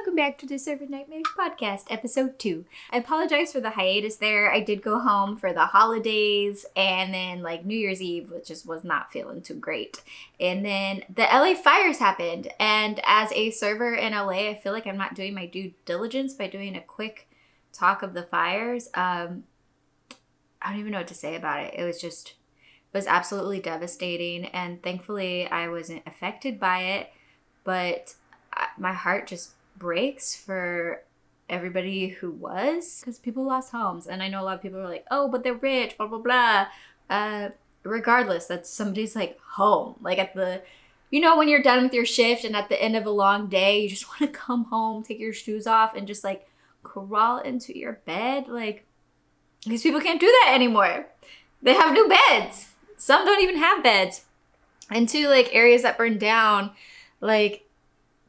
welcome back to the Servant Nightmares podcast, episode 2. I apologize for the hiatus there. I did go home for the holidays and then like New Year's Eve, which just was not feeling too great. And then the LA fires happened. And as a server in LA, I feel like I'm not doing my due diligence by doing a quick talk of the fires. I don't even know what to say about it. It was absolutely devastating. And thankfully I wasn't affected by it, but my heart just breaks for everybody who was, because people lost homes. And I know a lot of people are like, oh, but they're rich, blah, blah, blah. Regardless, that's somebody's like home. Like at the, you know, when you're done with your shift and at the end of a long day, you just want to come home, take your shoes off and just like crawl into your bed. Like these people can't do that anymore. They have new beds. Some don't even have beds. And to like areas that burned down, like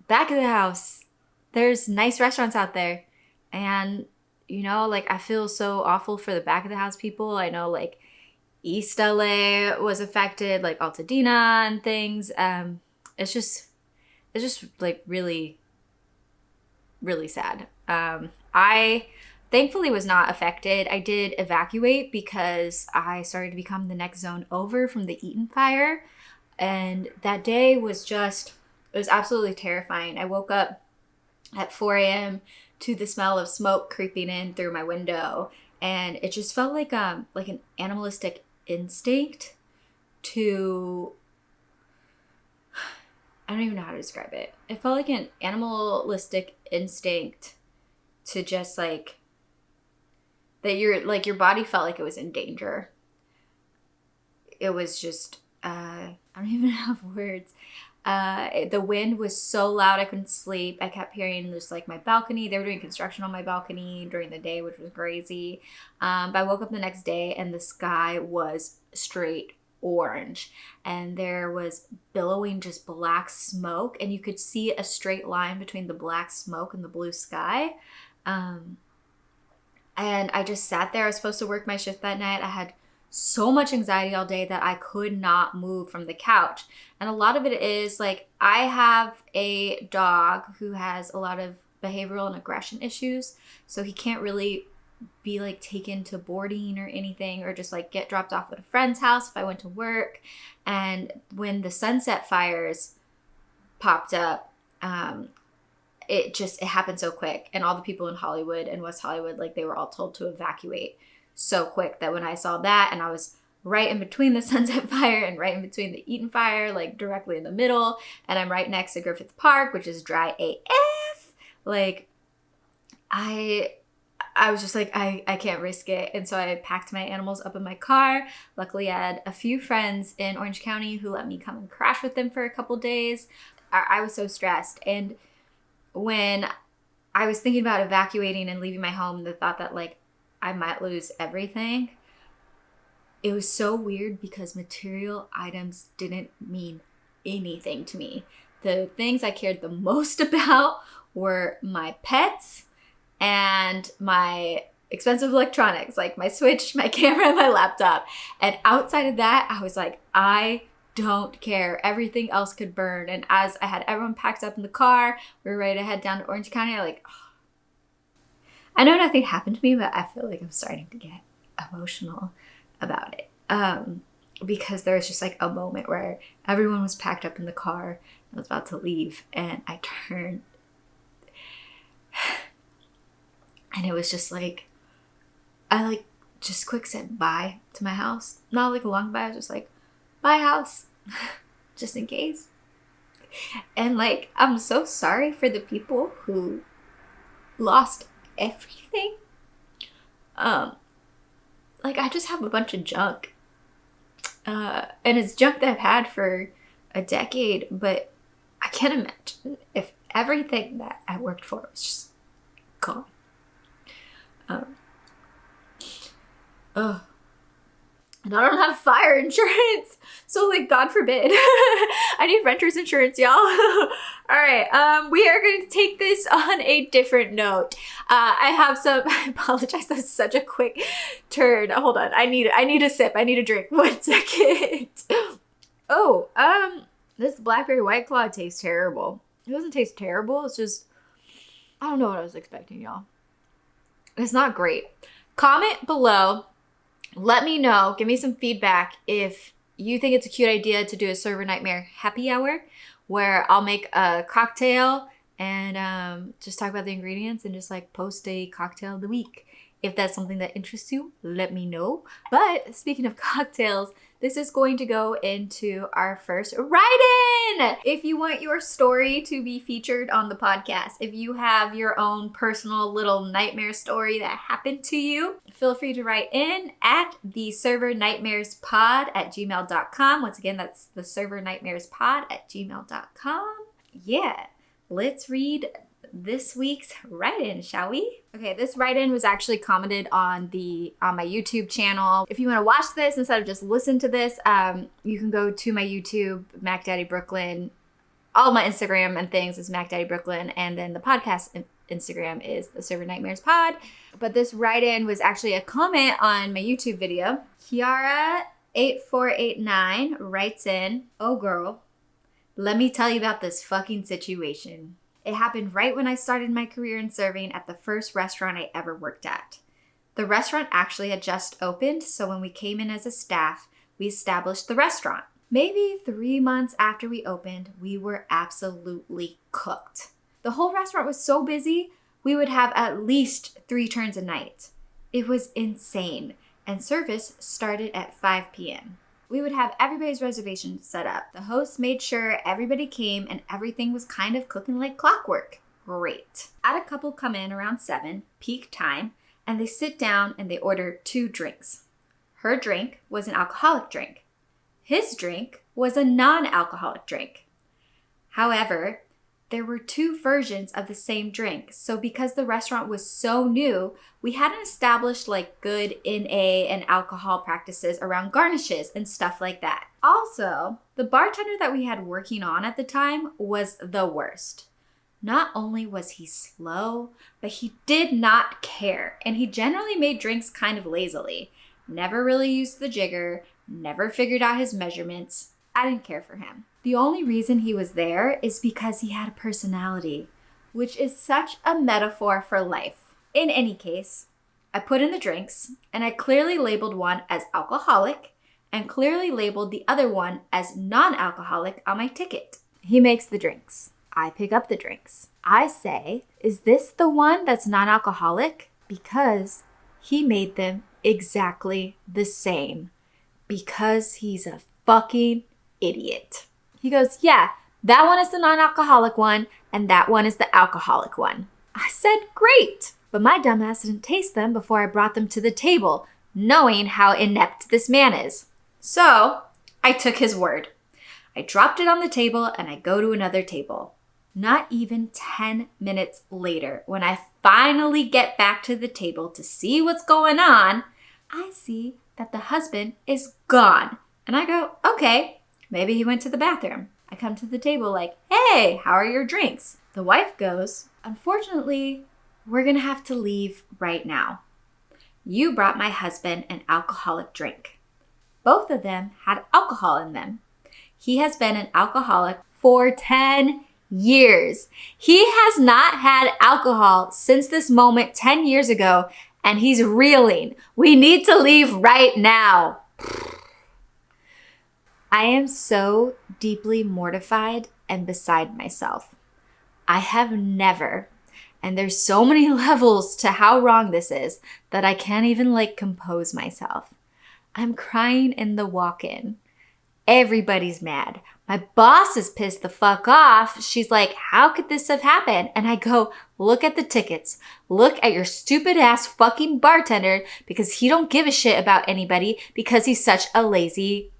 back of the house, there's nice restaurants out there. And, you know, like I feel so awful for the back of the house people. I know like East LA was affected, like Altadena and things. It's just like really, really sad. I thankfully was not affected. I did evacuate because I started to become the next zone over from the Eaton fire. And that day was just, it was absolutely terrifying. I woke up at 4 a.m. to the smell of smoke creeping in through my window. And it just felt like an animalistic instinct to, I don't even know how to describe it. It felt like an animalistic instinct to just like, that your body felt like it was in danger. It was just, I don't even have words. The wind was so loud I couldn't sleep. I kept hearing just like my balcony. They were doing construction on my balcony during the day, which was crazy. But I woke up the next day and the sky was straight orange. And there was billowing just black smoke. And you could see a straight line between the black smoke and the blue sky. And I just sat there. I was supposed to work my shift that night. I had so much anxiety all day that I could not move from the couch. And a lot of it is like, I have a dog who has a lot of behavioral and aggression issues. So he can't really be like taken to boarding or anything, or just like get dropped off at a friend's house if I went to work. And when the Sunset fires popped up, it happened so quick. And all the people in Hollywood and West Hollywood, like they were all told to evacuate so quick that when I saw that, and I was right in between the Sunset Fire and right in between the Eaton Fire, like directly in the middle, and I'm right next to Griffith Park, which is dry AF. Like, I was just like, I can't risk it. And so I packed my animals up in my car. Luckily, I had a few friends in Orange County who let me come and crash with them for a couple days. I was so stressed. And when I was thinking about evacuating and leaving my home, the thought that like I might lose everything, it was so weird because material items didn't mean anything to me. The things I cared the most about were my pets and my expensive electronics, like my Switch, my camera, and my laptop. And outside of that, I was like, I don't care. Everything else could burn. And as I had everyone packed up in the car, we were ready to head down to Orange County, I know nothing happened to me, but I feel like I'm starting to get emotional about it. Because there was just like a moment where everyone was packed up in the car and I was about to leave, and I turned and it was just like, I like just quick said bye to my house. Not like a long bye, I was just like, bye house, just in case. And like, I'm so sorry for the people who lost everything. Like I just have a bunch of junk. And it's junk that I've had for a decade, but I can't imagine if everything that I worked for was just gone. And I don't have fire insurance, so like God forbid. I need renter's insurance, y'all. All right, we are going to take this on a different note. I have some. I apologize. That was such a quick turn. Hold on. I need a sip. I need a drink. 1 second. Oh, this blackberry White Claw tastes terrible. It doesn't taste terrible. It's just I don't know what I was expecting, y'all. It's not great. Comment below. Let me know. Give me some feedback if you think it's a cute idea to do a server nightmare happy hour where I'll make a cocktail and just talk about the ingredients and just like post a cocktail of the week. If that's something that interests you, let me know. But speaking of cocktails, this is going to go into our first write-in. If you want your story to be featured on the podcast, if you have your own personal little nightmare story that happened to you, feel free to write in at theservernightmarespod@gmail.com. Once again, that's theservernightmarespod@gmail.com. Yeah, let's read this week's write-in, shall we? Okay, this write-in was actually commented on my YouTube channel. If you want to watch this instead of just listen to this, you can go to my YouTube, Mac Daddy Brooklyn. All my Instagram and things is Mac Daddy Brooklyn, and then the podcast Instagram is the Server Nightmares Pod. But this write-in was actually a comment on my YouTube video. Kiara8489 writes in, "Oh girl, let me tell you about this fucking situation. It happened right when I started my career in serving at the first restaurant I ever worked at. The restaurant actually had just opened, so when we came in as a staff, we established the restaurant. Maybe 3 months after we opened, we were absolutely cooked. The whole restaurant was so busy, we would have at least 3 turns a night. It was insane, and service started at 5 p.m. We would have everybody's reservation set up. The host made sure everybody came and everything was kind of cooking like clockwork. Great. I had a couple come in around 7, peak time, and they sit down and they order 2 drinks. Her drink was an alcoholic drink. His drink was a non-alcoholic drink. However, there were 2 versions of the same drink. So because the restaurant was so new, we hadn't established like good NA and alcohol practices around garnishes and stuff like that. Also, the bartender that we had working on at the time was the worst. Not only was he slow, but he did not care. And he generally made drinks kind of lazily. Never really used the jigger, never figured out his measurements. I didn't care for him. The only reason he was there is because he had a personality, which is such a metaphor for life. In any case, I put in the drinks and I clearly labeled one as alcoholic and clearly labeled the other one as non-alcoholic on my ticket. He makes the drinks. I pick up the drinks. I say, "Is this the one that's non-alcoholic?" Because he made them exactly the same. Because he's a fucking idiot. He goes, "Yeah, that one is the non-alcoholic one, and that one is the alcoholic one." I said, "Great." But my dumbass didn't taste them before I brought them to the table, knowing how inept this man is. So I took his word. I dropped it on the table and I go to another table. Not even 10 minutes later, when I finally get back to the table to see what's going on, I see that the husband is gone. And I go, okay, maybe he went to the bathroom. I come to the table like, "Hey, how are your drinks?" The wife goes, "Unfortunately, we're going to have to leave right now. You brought my husband an alcoholic drink. Both of them had alcohol in them. He has been an alcoholic for 10 years. He has not had alcohol since this moment 10 years ago, and he's reeling. We need to leave right now." I am so deeply mortified and beside myself. I have never, and there's so many levels to how wrong this is that I can't even compose myself. I'm crying in the walk-in. Everybody's mad. My boss is pissed the fuck off. She's like, "How could this have happened?" And I go, "Look at the tickets. Look at your stupid ass fucking bartender, because he don't give a shit about anybody because he's such a lazy..."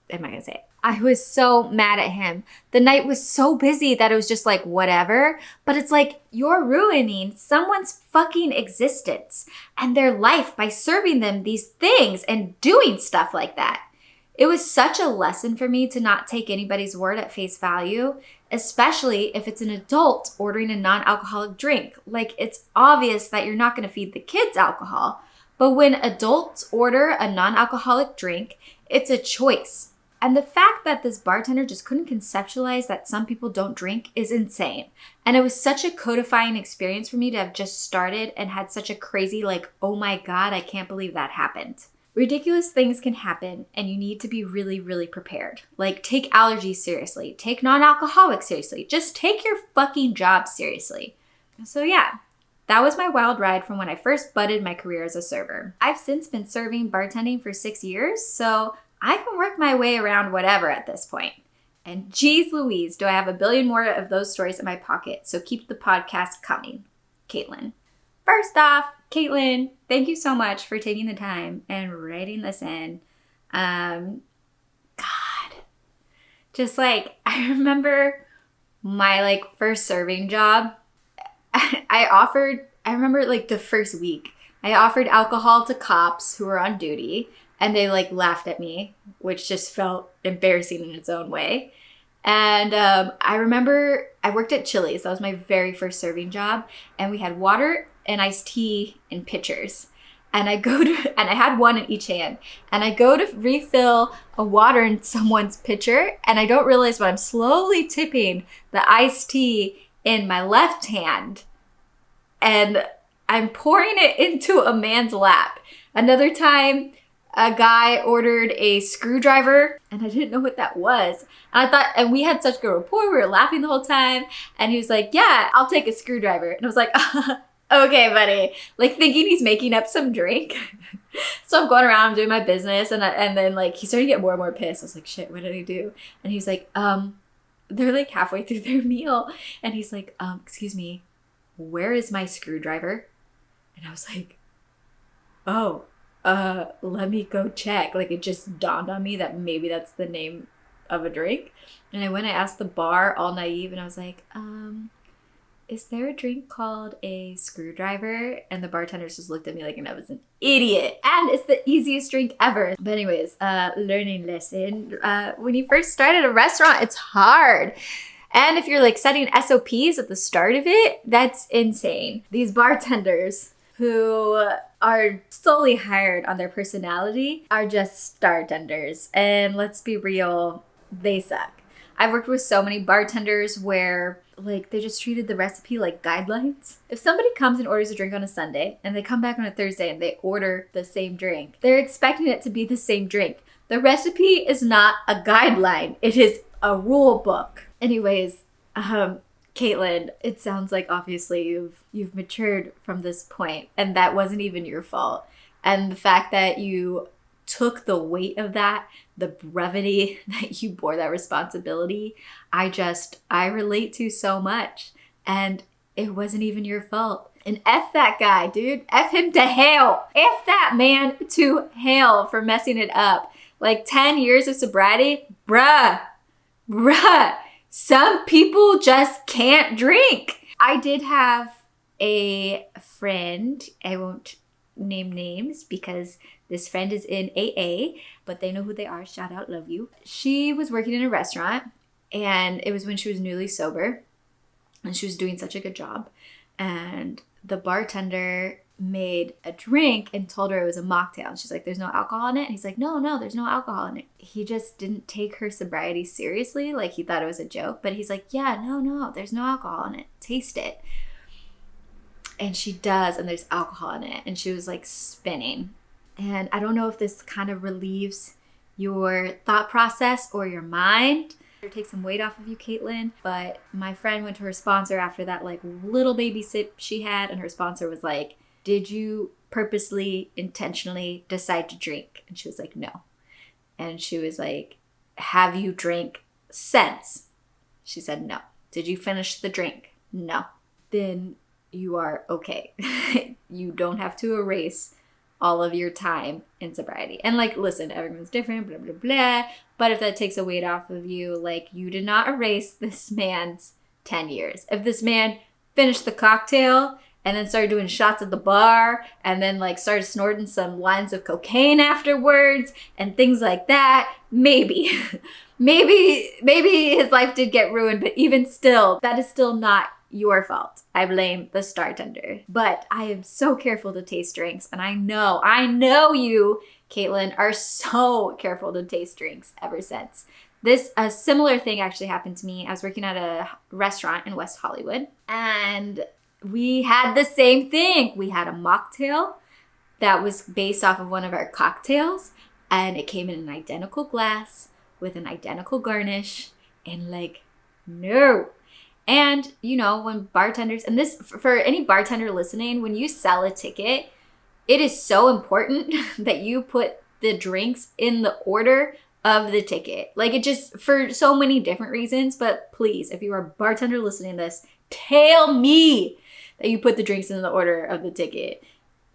Am I gonna say it? I was so mad at him. The night was so busy that it was just whatever. But it's you're ruining someone's fucking existence and their life by serving them these things and doing stuff like that. It was such a lesson for me to not take anybody's word at face value, especially if it's an adult ordering a non-alcoholic drink. It's obvious that you're not going to feed the kids alcohol. But when adults order a non-alcoholic drink, it's a choice. And the fact that this bartender just couldn't conceptualize that some people don't drink is insane. And it was such a codifying experience for me to have just started and had such a crazy, like, oh my God, I can't believe that happened. Ridiculous things can happen and you need to be really, really prepared. Like, take allergies seriously. Take non-alcoholic seriously. Just take your fucking job seriously. So yeah, that was my wild ride from when I first budded my career as a server. I've since been serving bartending for 6 years, so I can work my way around whatever at this point. And geez Louise, do I have a billion more of those stories in my pocket, so keep the podcast coming. Caitlin. First off, Caitlin, thank you so much for taking the time and writing this in. God, just like, I remember my like first serving job. I remember like the first week, I offered alcohol to cops who were on duty and they like laughed at me, which just felt embarrassing in its own way. And I remember I worked at Chili's. That was my very first serving job. And we had water and iced tea in pitchers. And I had one in each hand. And I go to refill a water in someone's pitcher. And I don't realize, but I'm slowly tipping the iced tea in my left hand. And I'm pouring it into a man's lap. Another time, a guy ordered a screwdriver and I didn't know what that was. And we had such good rapport. We were laughing the whole time. And he was like, yeah, I'll take a screwdriver. And I was like, okay, buddy. Like thinking he's making up some drink. So I'm going around doing my business. And then like he started to get more and more pissed. I was like, shit, what did he do? And he was like, they're like halfway through their meal. And he's like, excuse me, where is my screwdriver? And I was like, oh, let me go check. Like it just dawned on me that maybe that's the name of a drink. And I went and asked the bar, all naive, and I was like, is there a drink called a screwdriver? And the bartenders just looked at me like I was an idiot. And it's the easiest drink ever. But anyways, learning lesson. When you first start at a restaurant, it's hard. And if you're like setting SOPs at the start of it, that's insane. These bartenders who are solely hired on their personality are just Startenders. And let's be real, they suck. I've worked with so many bartenders where like they just treated the recipe like guidelines. If somebody comes and orders a drink on a Sunday and they come back on a Thursday and they order the same drink, they're expecting it to be the same drink. The recipe is not a guideline. It is a rule book. Anyways, Caitlin, it sounds like obviously you've matured from this point and that wasn't even your fault. And the fact that you took the weight of that, the brevity that you bore that responsibility, I relate to so much. And it wasn't even your fault. And F that guy, dude. F him to hell. F that man to hell for messing it up. Like 10 years of sobriety, bruh. Some people just can't drink. I did have a friend, I won't name names because this friend is in AA, but they know who they are. Shout out, love you. She was working in a restaurant and it was when she was newly sober and she was doing such a good job. And the bartender made a drink and told her it was a mocktail. And she's like, there's no alcohol in it? And he's like, no, there's no alcohol in it. He just didn't take her sobriety seriously. Like he thought it was a joke, but he's like, yeah, no, there's no alcohol in it. Taste it. And she does, and there's alcohol in it. And she was like spinning. And I don't know if this kind of relieves your thought process or your mind. Or take some weight off of you, Caitlin. But my friend went to her sponsor after that like little baby sip she had. And her sponsor was like, did you purposely, intentionally decide to drink? And she was like, no. And she was like, have you drank since? She said, no. Did you finish the drink? No. Then you are okay. You don't have to erase all of your time in sobriety. And like, listen, everyone's different, blah, blah, blah. But if that takes a weight off of you, like you did not erase this man's 10 years. If this man finished the cocktail and then started doing shots at the bar and then like started snorting some lines of cocaine afterwards and things like that, maybe his life did get ruined. But even still, that is still not your fault. I blame the Startender. But I am so careful to taste drinks. And I know you, Caitlin, are so careful to taste drinks ever since. A similar thing actually happened to me. I was working at a restaurant in West Hollywood, and we had the same thing. We had a mocktail that was based off of one of our cocktails, and it came in an identical glass with an identical garnish, and like, no. And you know, when bartenders, and this, for any bartender listening, when you sell a ticket, it is so important that you put the drinks in the order of the ticket. Like, it just, for so many different reasons, but please, if you are a bartender listening to this, tell me that you put the drinks in the order of the ticket.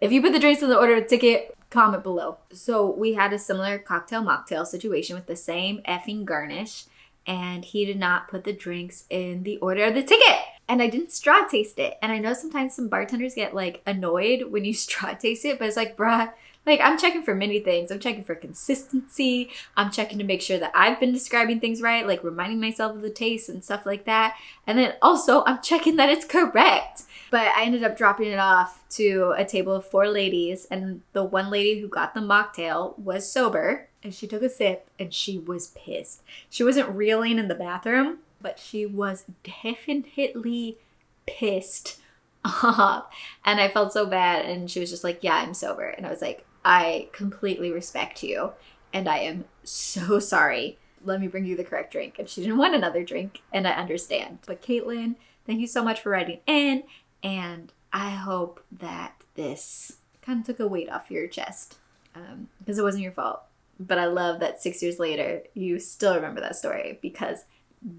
If you put the drinks in the order of the ticket, comment below. So we had a similar cocktail mocktail situation with the same effing garnish, and he did not put the drinks in the order of the ticket. And I didn't straw taste it. And I know sometimes some bartenders get like annoyed when you straw taste it, but it's like, bruh, like, I'm checking for many things. I'm checking for consistency. I'm checking to make sure that I've been describing things right, like reminding myself of the taste and stuff like that. And then also I'm checking that it's correct. But I ended up dropping it off to a table of 4 ladies, and the one lady who got the mocktail was sober, and she took a sip and she was pissed. She wasn't reeling in the bathroom, but she was definitely pissed off. And I felt so bad, and she was just like, yeah, I'm sober. And I was like, I completely respect you, and I am so sorry. Let me bring you the correct drink. And she didn't want another drink, and I understand. But Caitlin, thank you so much for writing in, and I hope that this kind of took a weight off your chest, because it wasn't your fault. But I love that 6 years later, you still remember that story, because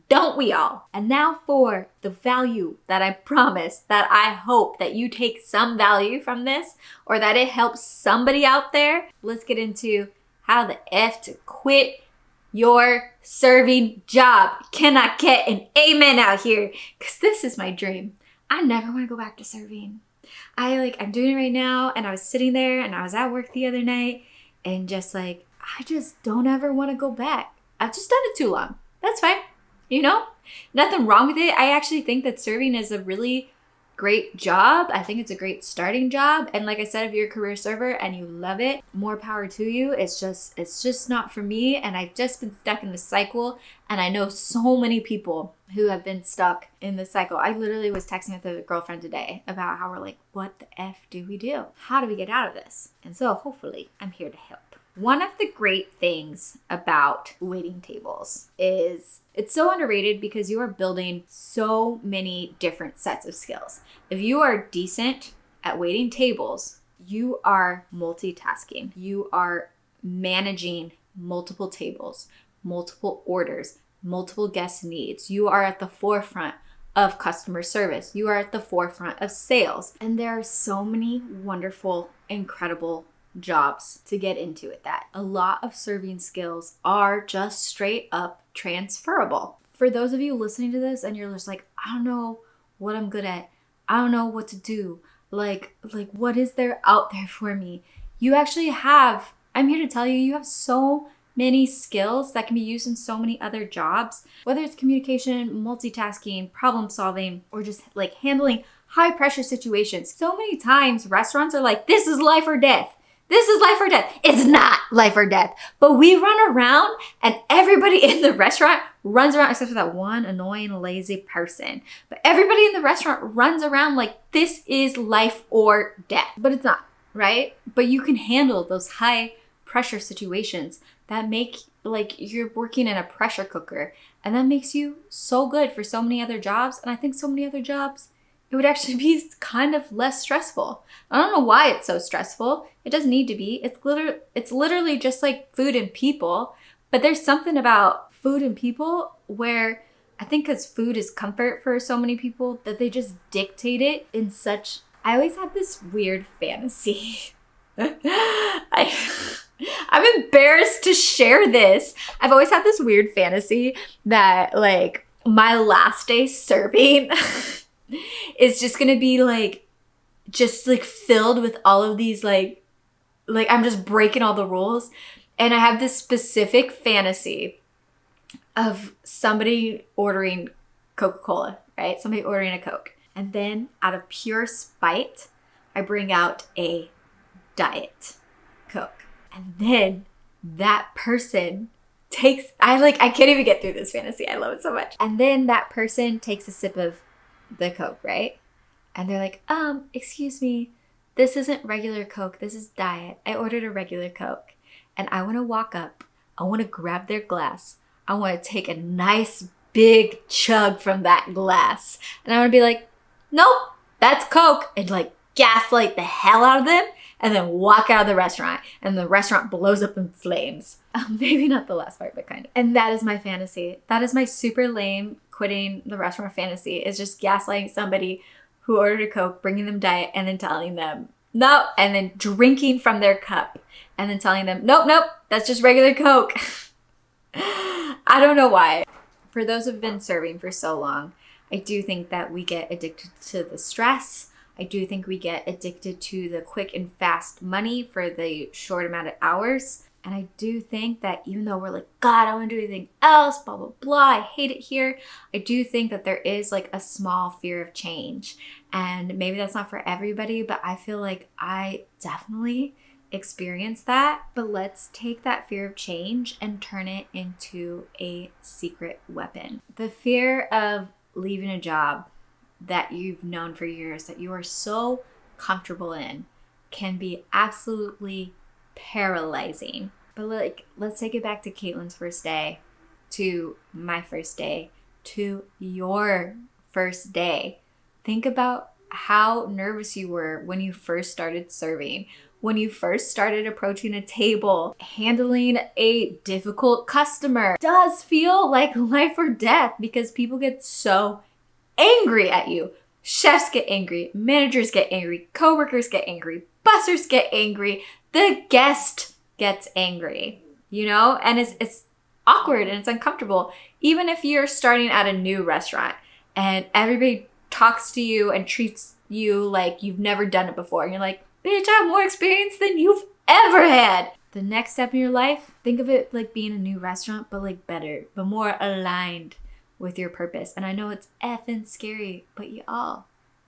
don't we all? And now for the value that I promise, that I hope that you take some value from this, or that it helps somebody out there. Let's get into how the F to quit your serving job. Can I get an amen out here? Because this is my dream. I never want to go back to serving. I'm doing it right now, and I was sitting there and I was at work the other night, and just like, I just don't ever want to go back. I've just done it too long. That's fine. You know, nothing wrong with it. I actually think that serving is a really great job. I think it's a great starting job. And like I said, if you're a career server and you love it, more power to you. It's just not for me. And I've just been stuck in the cycle. And I know so many people who have been stuck in the cycle. I literally was texting with a girlfriend today about how we're like, what the F do we do? How do we get out of this? And so hopefully I'm here to help. One of the great things about waiting tables is it's so underrated, because you are building so many different sets of skills. If you are decent at waiting tables, you are multitasking. You are managing multiple tables, multiple orders, multiple guest needs. You are at the forefront of customer service. You are at the forefront of sales. And there are so many wonderful, incredible jobs to get into with that. A lot of serving skills are just straight up transferable. For those of you listening to this and you're just like, I don't know what I'm good at. I don't know what to do. Like what is there out there for me? You actually have, I'm here to tell you, you have so many skills that can be used in so many other jobs, whether it's communication, multitasking, problem solving, or just like handling high pressure situations. So many times restaurants are like, this is life or death. This is life or death. It's not life or death. But we run around, and everybody in the restaurant runs around, except for that one annoying, lazy person. But everybody in the restaurant runs around like this is life or death. But it's not, right? But you can handle those high pressure situations that make, like, you're working in a pressure cooker. And that makes you so good for so many other jobs. And I think so many other jobs, it would actually be kind of less stressful. I don't know why it's so stressful. It doesn't need to be. It's literally just like food and people. But there's something about food and people where I think because food is comfort for so many people that they just dictate it in such... I always had this weird fantasy. I'm embarrassed to share this. I've always had this weird fantasy that like my last day serving... is just gonna be like filled with all of these like I'm just breaking all the rules. And I have this specific fantasy of somebody ordering Coca-Cola, right? right? Somebody ordering a Coke. And then out of pure spite, I bring out a diet Coke. And then that person I can't even get through this fantasy. I love it so much. And then that person takes a sip of the Coke, right? And they're like, excuse me, this isn't regular Coke. This is diet. I ordered a regular Coke. And I want to walk up. I want to grab their glass. I want to take a nice big chug from that glass. And I want to be like, nope, that's Coke. And like gaslight the hell out of them. And then walk out of the restaurant. And the restaurant blows up in flames. Maybe not the last part, but kind of. And that is my fantasy. That is my super lame quitting the restaurant fantasy. Is just gaslighting somebody who ordered a Coke, bringing them diet, and then telling them, no, and then drinking from their cup. And then telling them, nope, that's just regular Coke. I don't know why. For those who've been serving for so long, I do think that we get addicted to the stress. I do think we get addicted to the quick and fast money for the short amount of hours. And I do think that even though we're like, God, I want to do anything else, blah, blah, blah, I hate it here. I do think that there is like a small fear of change. And maybe that's not for everybody, but I feel like I definitely experience that. But let's take that fear of change and turn it into a secret weapon. The fear of leaving a job that you've known for years, that you are so comfortable in, can be absolutely paralyzing. But like, let's take it back to Caitlin's first day, to my first day, to your first day. Think about how nervous you were when you first started serving, when you first started approaching a table, handling a difficult customer. It does feel like life or death because people get so angry at you. Chefs get angry, managers get angry, coworkers get angry, bussers get angry, the guest gets angry, you know? And it's awkward and it's uncomfortable. Even if you're starting at a new restaurant and everybody talks to you and treats you like you've never done it before. And you're like, bitch, I have more experience than you've ever had. The next step in your life, think of it like being a new restaurant, but like better, but more aligned with your purpose. And I know it's effing scary, but y'all,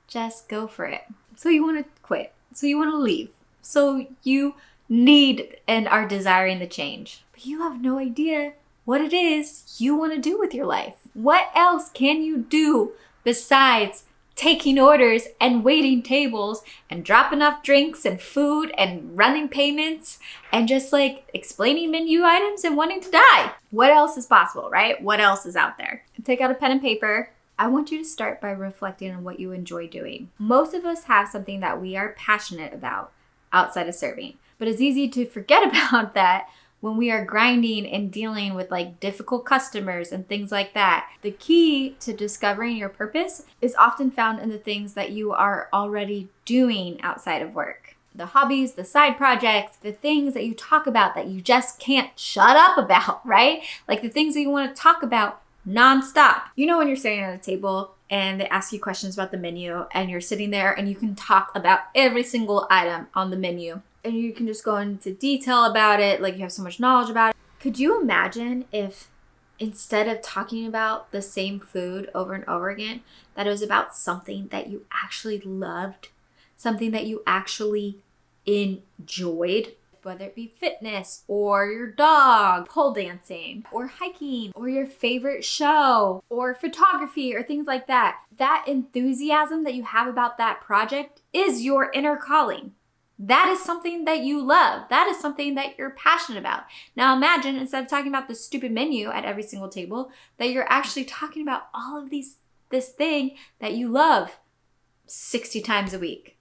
just go for it. So you want to quit. So you want to leave. So you need and are desiring the change. But you have no idea what it is you want to do with your life. What else can you do besides taking orders and waiting tables and dropping off drinks and food and running payments and just like explaining menu items and wanting to die? What else is possible, right? What else is out there? Take out a pen and paper. I want you to start by reflecting on what you enjoy doing. Most of us have something that we are passionate about outside of serving, but it's easy to forget about that when we are grinding and dealing with like difficult customers and things like that. The key to discovering your purpose is often found in the things that you are already doing outside of work. The hobbies, the side projects, the things that you talk about that you just can't shut up about, right? Like the things that you want to talk about nonstop. You know when you're sitting at a table and they ask you questions about the menu and you're sitting there and you can talk about every single item on the menu. And you can just go into detail about it, like you have so much knowledge about it. Could you imagine if instead of talking about the same food over and over again, that it was about something that you actually loved, something that you actually enjoyed, whether it be fitness or your dog, pole dancing or hiking or your favorite show or photography or things like that. That enthusiasm that you have about that project is your inner calling. That is something that you love. That is something that you're passionate about. Now imagine instead of talking about the stupid menu at every single table, that you're actually talking about all of this thing that you love 60 times a week.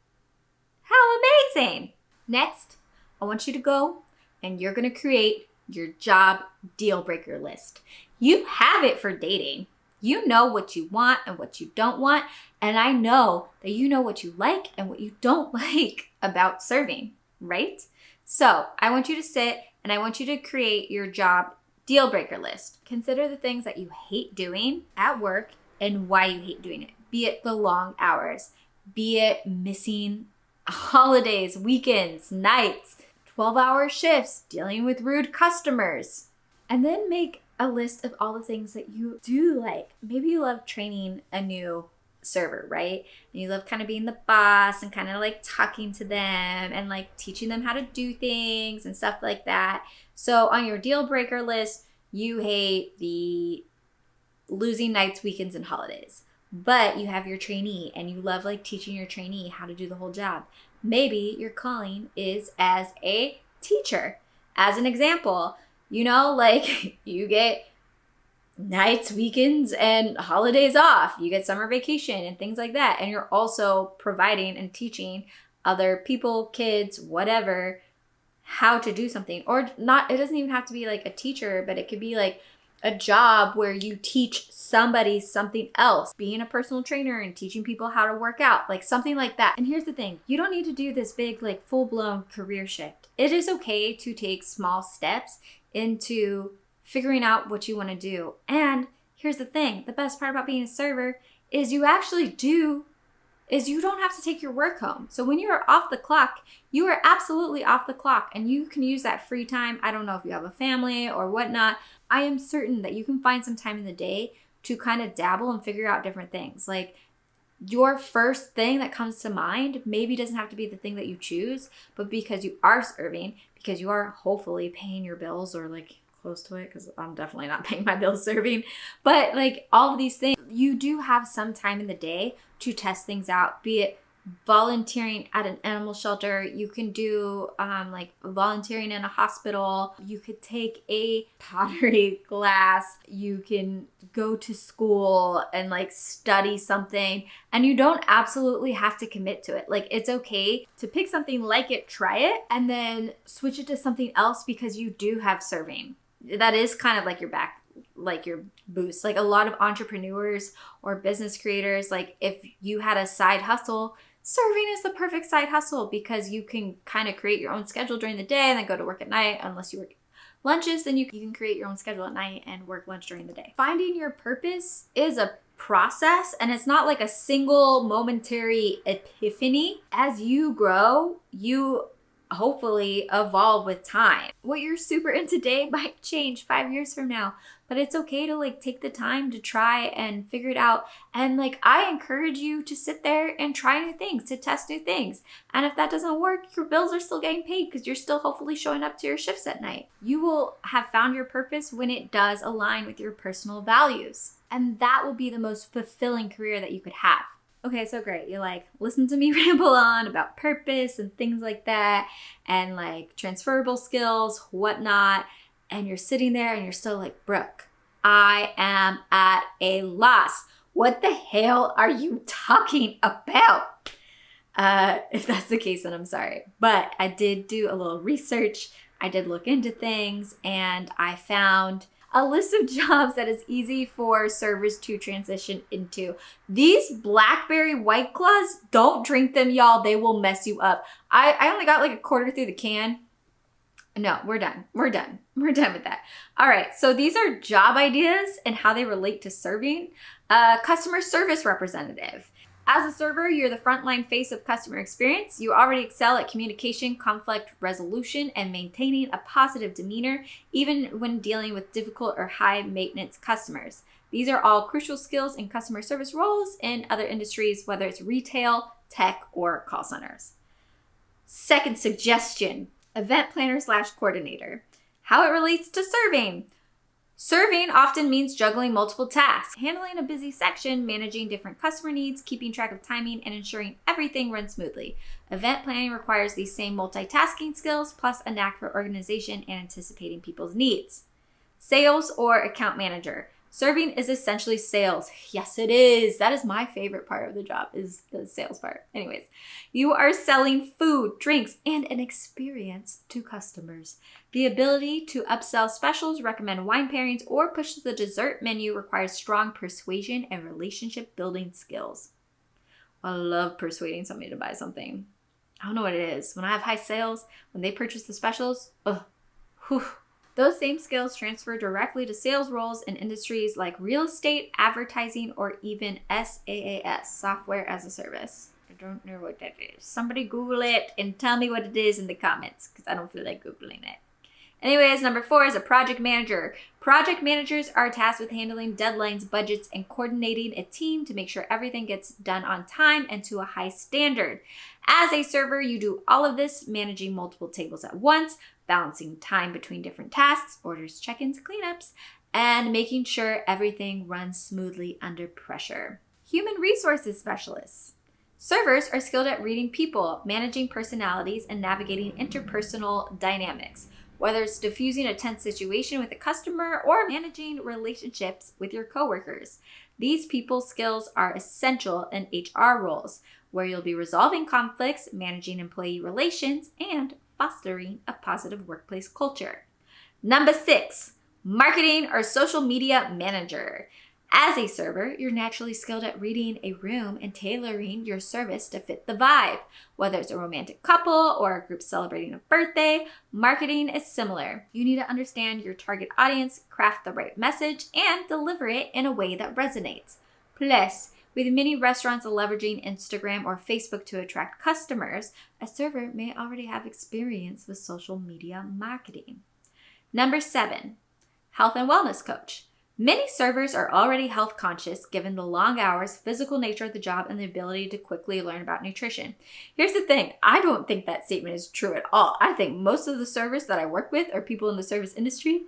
How amazing! Next, I want you to go and you're going to create your job deal breaker list. You have it for dating. You know what you want and what you don't want. And I know that you know what you like and what you don't like about serving, right? So I want you to sit and I want you to create your job deal breaker list. Consider the things that you hate doing at work and why you hate doing it. Be it the long hours, be it missing holidays, weekends, nights, 12-hour shifts, dealing with rude customers. And then make a list of all the things that you do like. Maybe you love training a new server, right? And you love kind of being the boss and kind of like talking to them and like teaching them how to do things and stuff like that. So on your deal breaker list, you hate the losing nights, weekends, and holidays. But you have your trainee and you love like teaching your trainee how to do the whole job. Maybe your calling is as a teacher. As an example, you know, like you get nights, weekends, and holidays off. You get summer vacation and things like that. And you're also providing and teaching other people, kids, whatever, how to do something. Or not, it doesn't even have to be like a teacher, but it could be like a job where you teach somebody something else, being a personal trainer and teaching people how to work out, like something like that. And here's the thing, you don't need to do this big, like full-blown career shift. It is okay to take small steps into figuring out what you want to do. And here's the thing, the best part about being a server is you don't have to take your work home. So when you are off the clock, you are absolutely off the clock and you can use that free time. I don't know if you have a family or whatnot. I am certain that you can find some time in the day to kind of dabble and figure out different things. Like your first thing that comes to mind maybe doesn't have to be the thing that you choose, but because you are serving, because you are hopefully paying your bills or like close to it, because I'm definitely not paying my bills serving, but like all of these things, you do have some time in the day to test things out, be it volunteering at an animal shelter. You can do like volunteering in a hospital. You could take a pottery class. You can go to school and like study something, and you don't absolutely have to commit to it. Like it's okay to pick something, like it, try it, and then switch it to something else because you do have serving. That is kind of like your boost. Like a lot of entrepreneurs or business creators, like if you had a side hustle, serving is the perfect side hustle because you can kind of create your own schedule during the day and then go to work at night. Unless you work lunches, then you can create your own schedule at night and work lunch during the day. Finding your purpose is a process, and it's not like a single momentary epiphany. As you grow, you hopefully evolve with time. What you're super into today might change 5 years from now, but it's okay to like take the time to try and figure it out. And like, I encourage you to sit there and try new things, to test new things. And if that doesn't work, your bills are still getting paid because you're still hopefully showing up to your shifts at night. You will have found your purpose when it does align with your personal values. And that will be the most fulfilling career that you could have. Okay, so great. You like listen to me ramble on about purpose and things like that and like transferable skills, whatnot. And you're sitting there and you're still like, Brooke, I am at a loss. What the hell are you talking about? If that's the case, then I'm sorry. But I did do a little research. I did look into things and I found a list of jobs that is easy for servers to transition into. These blackberry White Claws, don't drink them, y'all. They will mess you up. I only got like a quarter through the can. No, we're done. We're done with that. All right, so these are job ideas and how they relate to serving. Customer service representative. As a server, you're the frontline face of customer experience. You already excel at communication, conflict resolution, and maintaining a positive demeanor, even when dealing with difficult or high maintenance customers. These are all crucial skills in customer service roles in other industries, whether it's retail, tech, or call centers. Second suggestion, event planner / coordinator. How it relates to serving. Serving often means juggling multiple tasks, handling a busy section, managing different customer needs, keeping track of timing, and ensuring everything runs smoothly. Event planning requires these same multitasking skills, plus a knack for organization and anticipating people's needs. Sales or account manager. Serving is essentially sales. Yes, it is. That is my favorite part of the job, is the sales part. Anyways, you are selling food, drinks, and an experience to customers. The ability to upsell specials, recommend wine pairings, or push the dessert menu requires strong persuasion and relationship building skills. I love persuading somebody to buy something. I don't know what it is. When I have high sales, when they purchase the specials, Those same skills transfer directly to sales roles in industries like real estate, advertising, or even SaaS, software as a service. I don't know what that is. Somebody Google it and tell me what it is in the comments because I don't feel like Googling it. Anyways, number 4 is a project manager. Project managers are tasked with handling deadlines, budgets, and coordinating a team to make sure everything gets done on time and to a high standard. As a server, you do all of this, managing multiple tables at once, balancing time between different tasks, orders, check-ins, cleanups, and making sure everything runs smoothly under pressure. Human resources specialists. Servers are skilled at reading people, managing personalities, and navigating interpersonal dynamics. Whether it's diffusing a tense situation with a customer or managing relationships with your coworkers. These people skills are essential in HR roles, where you'll be resolving conflicts, managing employee relations, and fostering a positive workplace culture. Number 6, marketing or social media manager. As a server, you're naturally skilled at reading a room and tailoring your service to fit the vibe. Whether it's a romantic couple or a group celebrating a birthday, marketing is similar. You need to understand your target audience, craft the right message, and deliver it in a way that resonates. Plus, with many restaurants leveraging Instagram or Facebook to attract customers, a server may already have experience with social media marketing. Number 7, health and wellness coach. Many servers are already health conscious given the long hours, physical nature of the job, and the ability to quickly learn about nutrition. Here's the thing, I don't think that statement is true at all. I think most of the servers that I work with or people in the service industry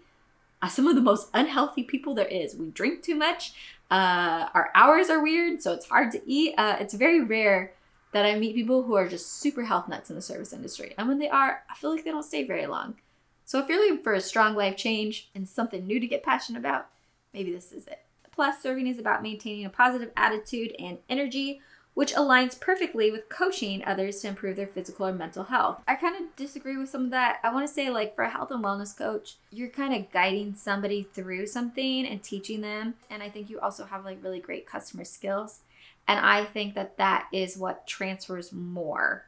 are some of the most unhealthy people there is. We drink too much, our hours are weird, so it's hard to eat. It's very rare that I meet people who are just super health nuts in the service industry. And when they are, I feel like they don't stay very long. So if you're looking for a strong life change and something new to get passionate about, maybe this is it. Plus, serving is about maintaining a positive attitude and energy, which aligns perfectly with coaching others to improve their physical or mental health. I kind of disagree with some of that. I want to say, like, for a health and wellness coach, you're kind of guiding somebody through something and teaching them. And I think you also have, like, really great customer skills. And I think that that is what transfers more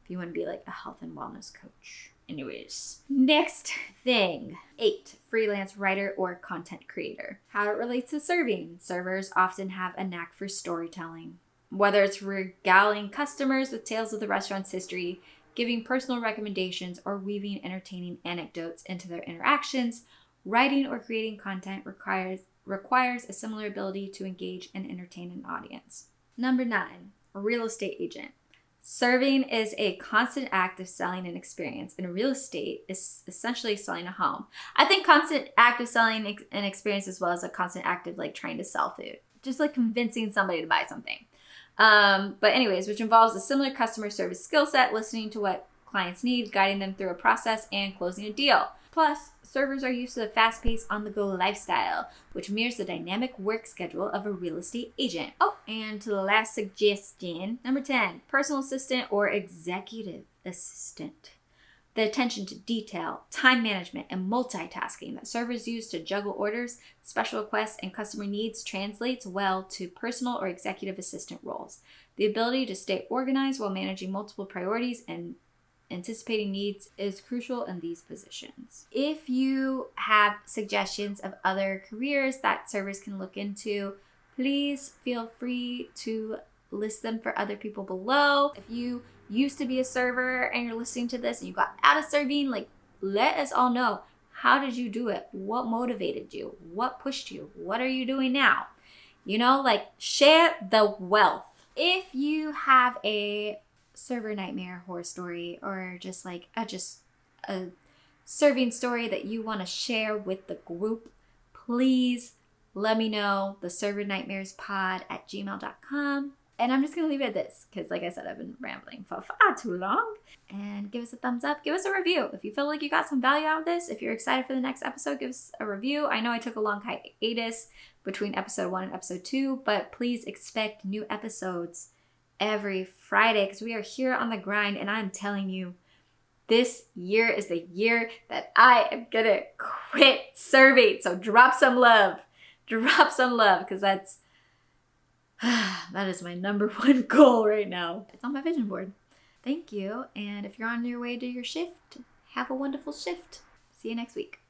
if you want to be, like, a health and wellness coach. Anyways, next thing, 8, freelance writer or content creator. How it relates to serving. Servers often have a knack for storytelling. Whether it's regaling customers with tales of the restaurant's history, giving personal recommendations, or weaving entertaining anecdotes into their interactions, writing or creating content requires a similar ability to engage and entertain an audience. Number 9, a real estate agent. Serving is a constant act of selling an experience, and real estate is essentially selling a home. I think constant act of selling an experience as well as a constant act of like trying to sell food, just like convincing somebody to buy something. But anyways, which involves a similar customer service skill set, listening to what clients need, guiding them through a process, and closing a deal. Plus, servers are used to the fast-paced, on-the-go lifestyle, which mirrors the dynamic work schedule of a real estate agent. Oh, and to the last suggestion, number 10, personal assistant or executive assistant. The attention to detail, time management, and multitasking that servers use to juggle orders, special requests, and customer needs translates well to personal or executive assistant roles. The ability to stay organized while managing multiple priorities and anticipating needs is crucial in these positions. If you have suggestions of other careers that servers can look into, please feel free to list them for other people below. If you used to be a server and you're listening to this and you got out of serving, like, let us all know. How did you do it? What motivated you? What pushed you? What are you doing now? You know, like, share the wealth. If you have a server nightmare horror story or just like a serving story that you want to share with the group, please let me know. The servernightmarespod@gmail.com. And I'm just going to leave it at this because, like I said, I've been rambling for far too long. And give us a thumbs up. Give us a review. If you feel like you got some value out of this, if you're excited for the next episode, give us a review. I know I took a long hiatus between episode 1 and episode 2, but please expect new episodes every Friday because we are here on the grind. And I'm telling you, this year is the year that I am going to quit serving. So drop some love. Drop some love because that is my number 1 goal right now. It's on my vision board. Thank you. And if you're on your way to your shift, have a wonderful shift. See you next week.